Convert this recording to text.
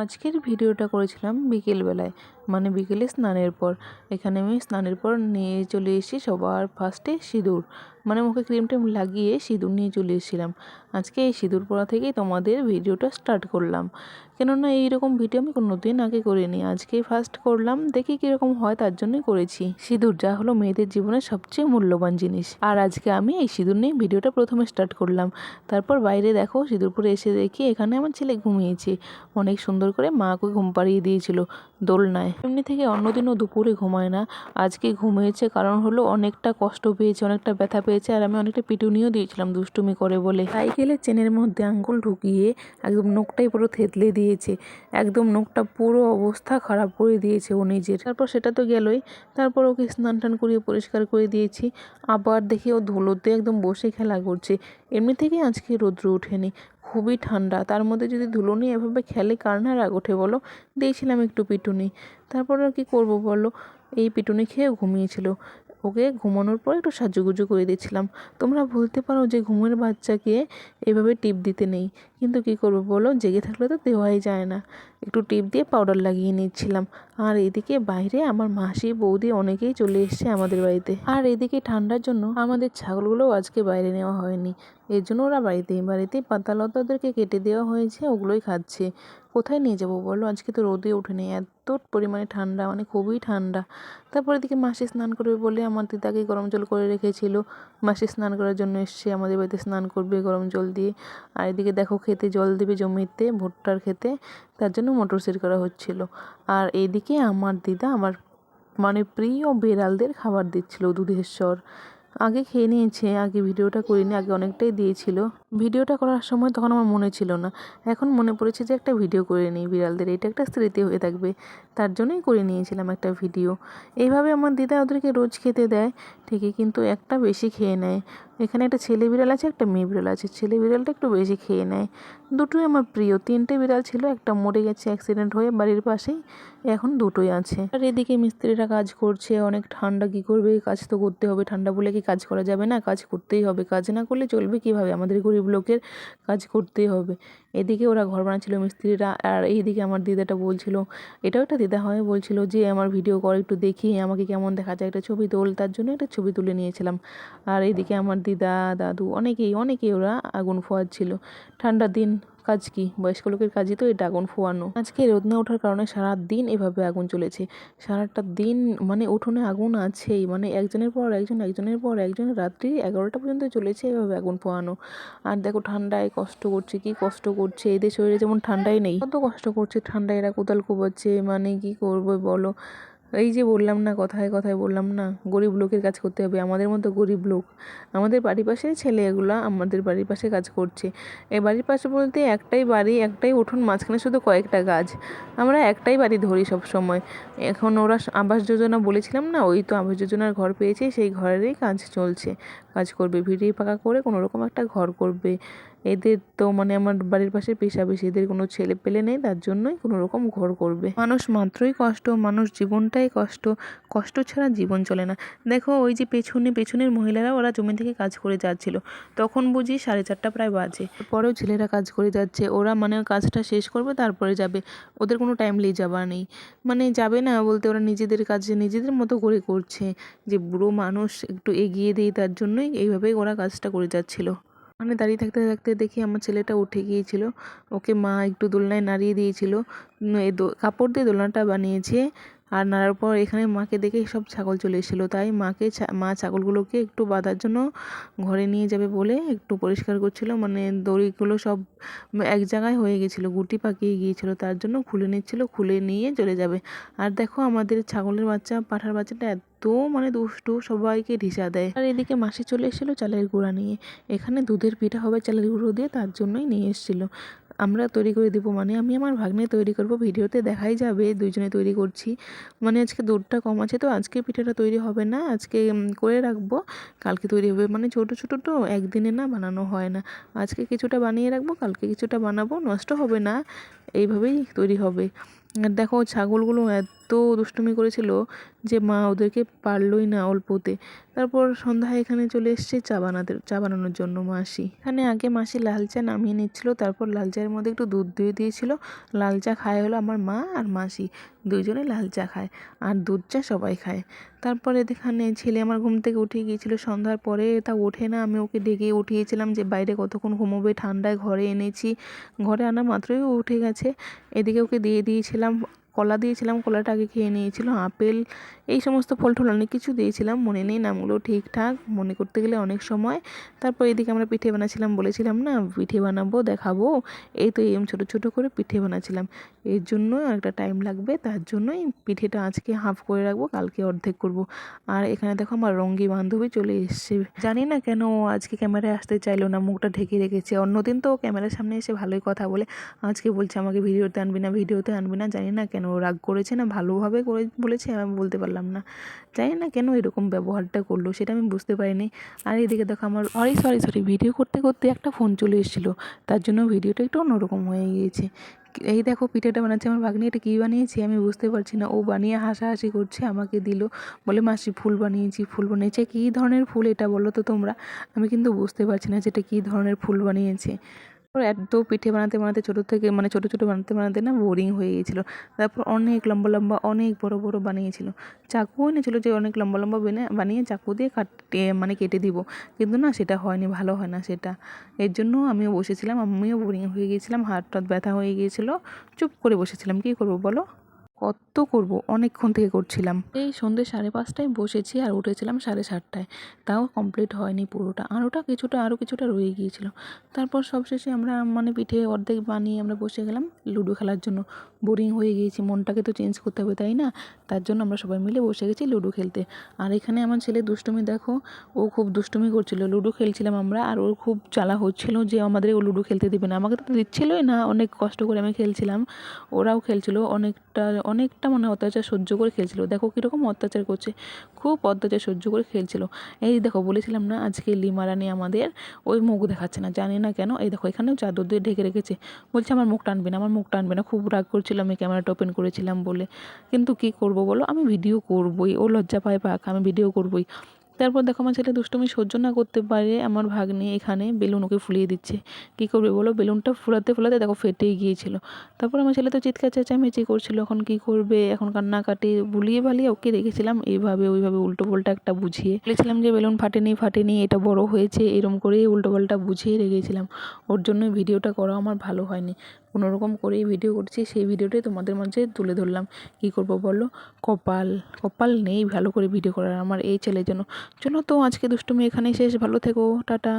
আজকের ভিডিওটা করেছিলাম বিকেলবেলায়, মানে বিকেলে স্নানের পর। এখানে আমি স্নানের পর নিয়ে চলে এসেছি সবার ফার্স্টে সিঁদুর, মানে মুখে ক্রিম টিম লাগিয়ে সিঁদুর নিয়ে চলে এসেছিলাম। আজকে এই সিঁদুর পরা থেকেই তোমাদের ভিডিওটা স্টার্ট করলাম, কেননা এইরকম ভিডিও আমি কোনোদিন আগে করিনি, আজকেই ফার্স্ট করলাম, দেখি কীরকম হয় তার জন্যই করেছি। সিঁদুর যা হলো মেয়েদের জীবনের সবচেয়ে মূল্যবান জিনিস, আর আজকে আমি এই সিঁদুর নিয়ে ভিডিওটা প্রথমে স্টার্ট করলাম। তারপর বাইরে দেখো সিঁদুর পরে এসে দেখি এখানে আমার ছেলে ঘুমিয়েছে, অনেক সুন্দর করে মা ওকে ঘুম পাড়িয়ে দিয়েছিল দোলনায়। এমনি থেকে অন্যদিনও দুপুরে ঘুমায় না, আজকে ঘুমিয়েছে, কারণ হলো অনেকটা কষ্ট পেয়েছে, অনেকটা ব্যথা পেয়েছে, আর আমি অনেকটা পিটুনিও দিয়েছিলাম দুষ্টুমি করে বলে। সাইকেলের চেনের মধ্যে আঙ্গুল ঢুকিয়ে একদম নখটাই পুরো থেতলে দিয়েছে, একদম নখটা পুরো অবস্থা খারাপ করে দিয়েছে ও নিজের। তারপর সেটা তো গেলই, তারপর ওকে স্নান টান করিয়ে পরিষ্কার করে দিয়েছি। আবার দেখি ও ধুলোতে একদম বসে খেলা করছে। এমনি থেকেই আজকে রৌদ্র ওঠেনি, খুবই ঠান্ডা, তার মধ্যে যদি ধুলো নিয়ে এভাবে খেলে কার না রাগ ওঠে বলো। দিয়েছিলাম একটু পিটুনি, তারপর আর কি করবো বলো, এই পিটুনি খেয়ে ঘুমিয়েছিল। ওকে ঘুমানোর পর একটু সাজুগুজু করে দিয়েছিলাম। তোমরা বলতে পারো যে ঘুমের বাচ্চাকে এভাবে টিপ দিতে নেই, কিন্তু কি করবো বলো, জেগে থাকলে তো দেওয়াই যায় না। একটু টিপ দিয়ে পাউডার লাগিয়ে নিচ্ছিলাম। আর এদিকে বাইরে আমার মাসি বৌদি অনেকেই চলে এসছে আমাদের বাড়িতে। আর এদিকে ঠান্ডার জন্য আমাদের ছাগলগুলোও আজকে বাইরে নেওয়া হয়নি, এর জন্য ওরা বাড়িতেই পাতা লতা ওদেরকে কেটে দেওয়া হয়েছে, ওগুলোই খাচ্ছে। কোথায় নিয়ে যাবো বলো, আজকে তো রোদে ওঠেনি, এত পরিমাণে ঠান্ডা, মানে খুবই ঠান্ডা। তারপর এদিকে মাসি স্নান করবে বলে আমার দিদাকে গরম জল করে রেখেছিল, মাসি স্নান করার জন্য এসছে আমাদের বাড়িতে, স্নান করবে গরম জল দিয়ে। আর এদিকে দেখো খেতে জল দেবে জমিতে, ভুট্টার খেতে, তার জন্য মোটর সেট করা হচ্ছিল। আর এইদিকে আমার দিদা আমার মানে প্রিয় বিড়ালদের খাবার দিচ্ছিল, দুধের স্বর। আগে খেয়ে নিয়েছে, আগে ভিডিওটা করিনি, আগে অনেকটাই দিয়েছিল। ভিডিওটা করার সময় তখন আমার মনে ছিল না, এখন মনে পড়েছে যে একটা ভিডিও করে নিই বিড়ালদের, এটা একটা স্মৃতি হয়ে থাকবে, তার জন্যই করে নিয়েছিলাম একটা ভিডিও। এইভাবে আমার দিদা ওদেরকে রোজ খেতে দেয় ঠিকই, কিন্তু একটা বেশি খেয়ে নেয়। এখানে একটা ছেলে বিড়াল আছে, একটা মেয়ে বিড়াল আছে, ছেলে বিড়ালটা একটু বেশি খেয়ে নেয়। দুটোই আমার প্রিয়, 3টে বিড়াল ছিল, একটা মরে গেছে অ্যাক্সিডেন্ট হয়ে বাড়ির পাশেই, এখন দুটোই আছে। আর এদিকে মিস্ত্রিরা কাজ করছে, অনেক ঠান্ডা, কি করবে, কাজ তো করতে হবে, ঠান্ডা বলে কি কাজ করা যাবে না, কাজ করতেই হবে, কাজ না করলে চলবে কিভাবে, আমাদের গরিব লোকের কাজ করতেই হবে। এদিকে ওরা ঘর বানাচ্ছিল মিস্ত্রিরা, আর এইদিকে আমার দিদাটা বলছিল, এটাও একটা দিদা হয়, বলছিল যে আমার ভিডিও কর, একটু দেখি আমাকে কেমন দেখা যায়, একটা ছবি তোল, তার জন্য একটা ছবি তুলে নিয়েছিলাম। আর এইদিকে আমার দিদা দাদু অনেকেই ওরা আগুন ফোয়াচ্ছিল। ঠান্ডার দিন, কাজ কি, বয়স্ক লোকের কাজই তো এটা, আগুন ফোয়ানো। আজকে রোদ না ওঠার কারণে সারা দিন এভাবে আগুন চলেছে, সারাটা দিন মানে উঠোনে আগুন আছেই, মানে একজনের পর একজন, একজনের পর একজন, রাত্রি 11টা পর্যন্ত চলেছে এভাবে আগুন পোহানো। আর দেখো ঠান্ডায় কষ্ট করছে, কি কষ্ট করছে, এদের শরীরে যেমন ঠান্ডাই নেই, কত কষ্ট করছে ঠান্ডায়, এরা কোদাল কোপাচ্ছে, মানে কি করবো বলো। এই যে বললাম না, কথায় কথায় বললাম না, গরিব লোকের কাজ করতে হবে, আমাদের মতো গরিব লোক। আমাদের বাড়ির পাশের ছেলে এগুলা আমাদের বাড়ির পাশে কাজ করছে। এ বাড়ির পাশে বলতে একটাই বাড়ি, একটাই উঠোন, মাঝখানে শুধু কয়েকটা গাছ, আমরা একটাই বাড়ি ধরি সব সময়। এখন ওরা আবাস যোজনা বলেছিলাম না, ওই তো আবাস যোজনার ঘর পেয়েছে, সেই ঘরেরই কাজ চলছে, কাজ করবে, ভিড়ি পাকা করে কোনো রকম একটা ঘর করবে। এদের তো মানে আমার বাড়ির পাশে পেশাবেশি, এদের কোনো ছেলে পেলে নেই, তার জন্যই কোনো রকম ঘর করবে। মানুষ মাত্রই কষ্ট, মানুষ জীবনটাই কষ্ট, কষ্ট ছাড়া জীবন চলে না। দেখো ওই যে পেছনের মহিলারা, ওরা জমি থেকে কাজ করে যাচ্ছিল, তখন বুঝি 4:30 প্রায় বাজে, পরেও ছেলেরা কাজ করে যাচ্ছে, ওরা মানে কাজটা শেষ করবে তারপরে যাবে, ওদের কোনো টাইমলি যাবার নেই, মানে যাবে না বলতে ওরা নিজেদের কাজ নিজেদের মতো করে করছে, যে বুড়ো মানুষ একটু এগিয়ে দেয়, তার জন্যই এইভাবেই ওরা কাজটা করে যাচ্ছিল। মানে দাঁড়িয়ে থাকতে থাকতে দেখি আমার ছেলেটা উঠে গিয়েছিল, ওকে মা একটু দোলনায় নাড়িয়ে দিয়েছিল, এই কাপড় দিয়ে দোলনাটা বানিয়েছে। আর নাড়ার পর এখানে মাকে দেখে সব ছাগল চলে এসেছিলো, তাই মা ছাগলগুলোকে একটু বাঁধার জন্য ঘরে নিয়ে যাবে বলে একটু পরিষ্কার করছিল, মানে দড়িগুলো সব এক জায়গায় হয়ে গেছিলো, গুটি পাকিয়ে গিয়েছিলো, তার জন্য খুলে নিচ্ছিল, খুলে নিয়ে চলে যাবে। আর দেখো আমাদের ছাগলের বাচ্চা, পাঁঠার বাচ্চাটা এত মানে দুষ্টু, সবাইকে ঢিসা দেয়। আর এদিকে মাসি চলে এসেছিলো চালের গুঁড়া নিয়ে, এখানে দুধের পিঠা হবে চালের গুঁড়ো দিয়ে, তার জন্যই নিয়ে এসেছিলো। আমরা তৈরি করে দিব, মানে আমি আমার ভাগ্নে তৈরি করব, ভিডিওতে দেখাই যাবে দুইজনে তৈরি করছি। মানে আজকে দুধটা কম আছে তো আজকে পিঠাটা তৈরি হবে না, আজকে করে রাখবো, কালকে তৈরি হবে, মানে ছোট ছোট তো একদিনে না বানানো হয় না, আজকে কিছুটা বানিয়ে রাখবো, কালকে কিছুটা বানাবো, নষ্ট হবে না, এইভাবেই তৈরি হবে। আর দেখো ছাগলগুলো এত দুষ্টুমি করেছিল যে মা ওদেরকে পারলই না অল্পতে। তারপর সন্ধ্যায় এখানে চলে এসছে চা বানানোর জন্য মাসি। এখানে আগে মাসি লাল চা নামিয়ে নিচ্ছিল, তারপর লাল চায়ের মধ্যে একটু দুধ দিয়ে দিয়েছিল। লাল চা খায় হলো আমার মা আর মাসি, দুইজনে লাল চা খায় আর দুধ চা সবাই খায়। তারপরে এখানে ছেলে আমার ঘুম থেকে উঠে গিয়েছিল সন্ধ্যার পরে, তা ওঠে না। আমি ওকে ডেকে উঠিয়েছিলাম যে বাইরে কতক্ষণ ঘুমোবে, ঠান্ডায় ঘরে এনেছি। ঘরে আনা মাত্রই ও উঠে গেছে। এদিকে ওকে দিয়ে দিয়েছিলাম কলা, দিয়েছিলাম কলাটা আগে খেয়ে নিয়েছিল। আপেল এই সমস্ত ফল টল অনেক কিছু দিয়েছিলাম, মনে নেই নামগুলো ঠিকঠাক, মনে করতে গেলে অনেক সময়। তারপর এদিকে আমরা পিঠে বানাচ্ছিলাম, বলেছিলাম না পিঠে বানাবো দেখাবো, এই তো এরম ছোটো ছোটো করে পিঠে বানাচ্ছিলাম। এর জন্য একটা টাইম লাগবে, তার জন্যই পিঠেটা আজকে হাফ করে রাখবো, কালকে অর্ধেক করব। আর এখানে দেখো আমার রঙ্গি বান্ধবী চলে এসছে। জানি না কেন ও আজকে ক্যামেরায় আসতে চাইলো না, মুখটা ঢেকে রেখেছে। অন্যদিন তো ক্যামেরার সামনে এসে ভালোই কথা বলে, আজকে বলছে আমাকে ভিডিওতে আনবি না, ভিডিওতে আনবি না। জানি না কেন রাগ করেছে না ভালোভাবে করে বলেছে, আমি বলতে পারলাম না। জানি না কেন এরকম ব্যবহারটা করলো, সেটা আমি বুঝতে পারিনি। আর এদিকে দেখো আমার সরি ভিডিও করতে করতে একটা ফোন চলে এসেছিলো, তার জন্য ভিডিওটা একটু অন্যরকম হয়ে গিয়েছে। এই দেখো পিঠেটা বানাচ্ছে আমার ভাগ্নি, এটা কী বানিয়েছি আমি বুঝতে পারছি না। ও বানিয়ে হাসাহাসি করছে, আমাকে দিল, বলে মাসি ফুল বানিয়েছি। ফুল বানিয়েছে, কী ধরনের ফুল এটা বলো তো তোমরা? আমি কিন্তু বুঝতে পারছি না যেটা কী ধরনের ফুল বানিয়েছে। এত পিঠে বানাতে বানাতে ছোটো থেকে ছোটো ছোটো বানাতে বানাতে না বোরিং হয়ে গিয়েছিলো। তারপর অনেক লম্বা লম্বা অনেক বড় বড় বানিয়েছিল। চাকু এনেছিল যে অনেক লম্বা লম্বা বানিয়ে চাকু দিয়ে কেটে দিব, কিন্তু না সেটা হয়নি, ভালো হয় না সেটা। এর জন্য আমিও বসেছিলাম, আমিও বোরিং হয়ে গিয়েছিলাম, হাত টাত ব্যথা হয়ে গিয়েছিলো, চুপ করে বসেছিলাম। কী করবো বলো, কত করব, অনেকক্ষণ থেকে করছিলাম। এই সন্ধ্যে 5:30টায় বসেছি আর উঠেছিলাম 7:30টায়, তাও কমপ্লিট হয়নি পুরোটা। আরও কিছুটা রয়ে গিয়েছিল। তারপর সবশেষে আমরা পিঠে অর্ধেক বানিয়ে আমরা বসে গেলাম লুডো খেলার জন্য। বোরিং হয়ে গিয়েছি, মনটাকে তো চেঞ্জ করতে হবে তাই না? তার জন্য আমরা সবাই মিলে বসে গেছি লুডো খেলতে। আর এখানে আমার ছেলে দুষ্টুমি দেখো, ও খুব দুষ্টুমি করছিল। লুডো খেলছিলাম আমরা, আর ওর খুব জ্বালা হচ্ছিল যে আমাদের ও লুডো খেলতে দেবে না। আমাকে তো দিচ্ছিলই না, অনেক কষ্ট করে আমি খেলছিলাম, ওরাও খেলছিল। অনেকটা অত্যাচার সহ্য করে খেলছিল। দেখো কীরকম অত্যাচার করছে, খুব অত্যাচার সহ্য করে খেলছিল। এই দেখো বলেছিলাম না আজকে লিমা রানী আমাদের ওই মুখ দেখাচ্ছে না, জানি না কেন। এই দেখো এখানেও চাদর দিয়ে ঢেকে রেখেছে, বলছে আমার মুখ টানবে না, আমার মুখ টানবে না। খুব রাগ করছিল আমি ক্যামেরাটা ওপেন করেছিলাম বলে, কিন্তু কী করবো বলো, আমি ভিডিও করবই, ও লজ্জা পায় পাক, আমি ভিডিও করবই। তারপর দেখো আমার ছেলে দুষ্টুমি সহ্য না করতে পারে, আমার ভাগ্নি এখানে বেলুন ওকে ফুলিয়ে দিচ্ছে। কী করবে বলো, বেলুনটা ফুলাতে ফুলাতে দেখো ফেটেই গিয়েছিল। তারপর আমার ছেলে তো চিৎকার চেঁচামেচি করছিল, এখন কী করবে, এখন কান্নাকাটি। ভুলিয়ে ভালিয়ে ওকে রেখেছিলাম এইভাবে ওইভাবে উল্টো পাল্টা একটা বুঝিয়ে বলেছিলাম যে বেলুন ফাটেনি, এটা বড় হয়েছে, এরম করেই উল্টো পাল্টা বুঝিয়ে রেখেছিলাম। ওর জন্য ভিডিওটা করা আমার ভালো হয়নি, কোনোরকম করেই ভিডিও করছি, সেই ভিডিওটাই তোমাদের মাঝে তুলে ধরলাম। কী করবো বলো, কপাল নেই ভালো করে ভিডিও করার আমার এই ছেলের জন্য। চলো তো আজকে দুষ্টুমি এখানেই শেষ, ভালো থেকো, টাটা।